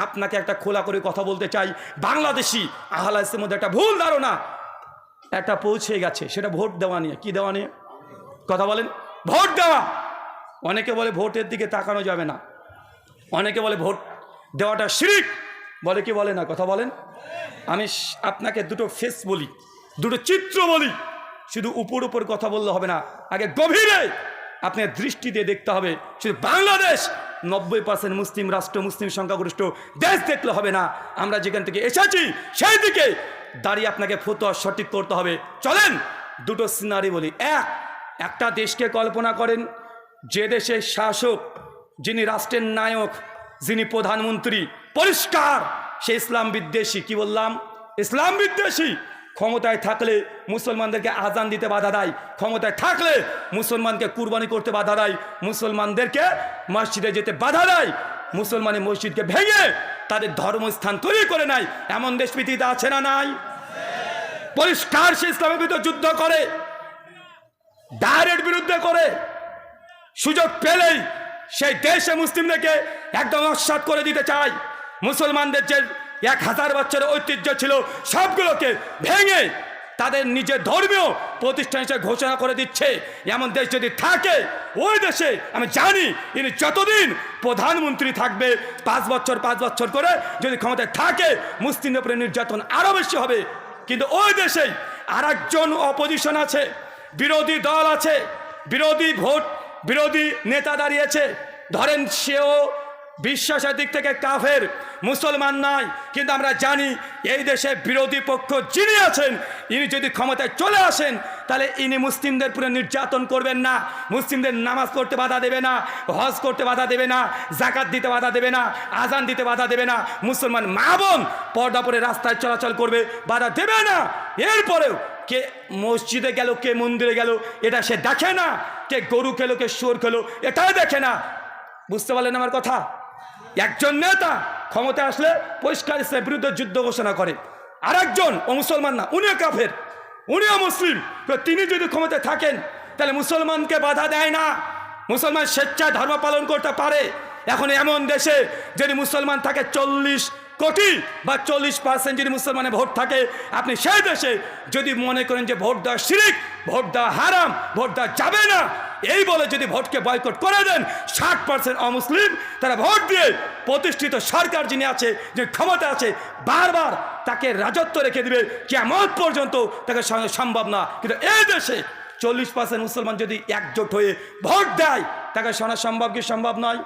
আপনাকে একটা খোলা করে কথা বলতে চাই, বাংলাদেশি আহলে হাদিসের মধ্যে একটা ভুল ধারণা একটা পৌঁছে গেছে, সেটা ভোট দেওয়া নিয়ে। কি দেওয়া নিয়ে কথা বলেন? ভোট দেওয়া। অনেকে বলে ভোটের দিকে তাকানো যাবে না, অনেকে বলে ভোট দেওয়াটা শিরক, বলে কি বলে না কথা বলেন? আমি আপনাকে দুটো ফেস বলি, দুটো চিত্র বলি। শুধু উপর কথা বললে হবে না, আগে গভীরে আপনার দৃষ্টি দিয়ে দেখতে হবে। শুধু বাংলাদেশ 90% মুসলিম রাষ্ট্র, মুসলিম সংখ্যাগরিষ্ঠ দেশ দেখলে হবে না। আমরা যেখান থেকে এসেছি সেই দিকে দাঁড়িয়ে আপনাকে ফতোয়া সঠিক করতে হবে। চলেন দুটো সিনারি বলি। একটা দেশকে কল্পনা করেন, যে দেশের শাসক, যিনি রাষ্ট্রের নায়ক, যিনি প্রধানমন্ত্রী, পরিষ্কার সে ইসলাম বিদ্বেষী। কি বললাম? ইসলাম বিদ্বেষী। ক্ষমতায় থাকলে মুসলমানদেরকে আজান দিতে বাধা দেয়, ক্ষমতায় থাকলে মুসলমানকে কুরবানি করতে বাধা দেয়, মুসলমানদেরকে মসজিদে যেতে বাধা দেয়, মুসলমানের মসজিদকে ভেঙে তাদের ধর্মস্থান তৈরি করে নেয়। এমন দেশ পৃথিবীতে আছে না নাই? পরিষ্কার সে ইসলামের বিরুদ্ধে যুদ্ধ করে, ডাইরেক্ট বিরুদ্ধে করে। সুযোগ পেলেই সেই দেশে মুসলিমদেরকে একদম নস্যাৎ করে দিতে চায়। মুসলমানদের যে 1000 বছরের ঐতিহ্য ছিল সবগুলোকে ভেঙে তাদের নিজের ধর্মীয় প্রতিষ্ঠান হিসেবে ঘোষণা করে দিচ্ছে। এমন দেশ যদি থাকে, ওই দেশে আমি জানি ইনি যতদিন প্রধানমন্ত্রী থাকবে 5 বছর করে যদি ক্ষমতায় থাকে, মুসলিমদের উপরে নির্যাতন আরো বেশি হবে। কিন্তু ওই দেশেই আর একজন অপোজিশন আছে, বিরোধী দল আছে, বিরোধী নেতা দাঁড়িয়েছে। ধরেন সেও বিশ্বাসের দিক থেকে কাফের, মুসলমান নয়, কিন্তু আমরা জানি এই দেশে বিরোধী পক্ষ যিনি আছেন, ইনি যদি ক্ষমতায় চলে আসেন তাহলে ইনি মুসলিমদের পুরো নির্যাতন করবেন না, মুসলিমদের নামাজ পড়তে বাধা দেবে না, হজ করতে বাধা দেবে না, জাকাত দিতে বাধা দেবে না, আজান দিতে বাধা দেবে না, মুসলমান মা বোন পর্দা পরে রাস্তায় চলাচল করবে, বাধা দেবে না। এরপরেও কে মসজিদে গেল, কে মন্দিরে গেল, এটা সে দেখে না। কে গরু খেলো, কে শুয়োর খেলো, এটাও দেখে না। বুঝতে পারলেন আমার কথা? একজন নেতা ক্ষমতা আসলে পরিষ্কার ইসলামের বিরুদ্ধে যুদ্ধ ঘোষণা করে, আর একজন ও মুসলমান না, উনিও কাফের, উনিও মুসলিম, তিনি যদি ক্ষমতায় থাকেন তাহলে মুসলমানকে বাধা দেয় না, মুসলমান স্বেচ্ছায় ধর্ম পালন করতে পারে। এখন এমন দেশে যদি মুসলমান থাকে 40 কোটি বা 40% যদি মুসলমানের ভোট থাকে, আপনি সেই দেশে যদি মনে করেন যে ভোট দেওয়া শিরক, ভোট দেওয়া হারাম, ভোট দেওয়া যাবে না, এই বলে যদি ভোটকে বয়কট করে দেন, 60% অমুসলিম তারা ভোট দিয়ে প্রতিষ্ঠিত সরকার যিনি আছে, যে ক্ষমতা আছে, বারবার তাকে রাজত্ব রেখে দিবে, কিয়ামত পর্যন্ত তাকে সম্ভব না। কিন্তু এই দেশে 40% মুসলমান যদি একজোট হয়ে ভোট দেয়, তাকে শোনা সম্ভব কি সম্ভব নয়?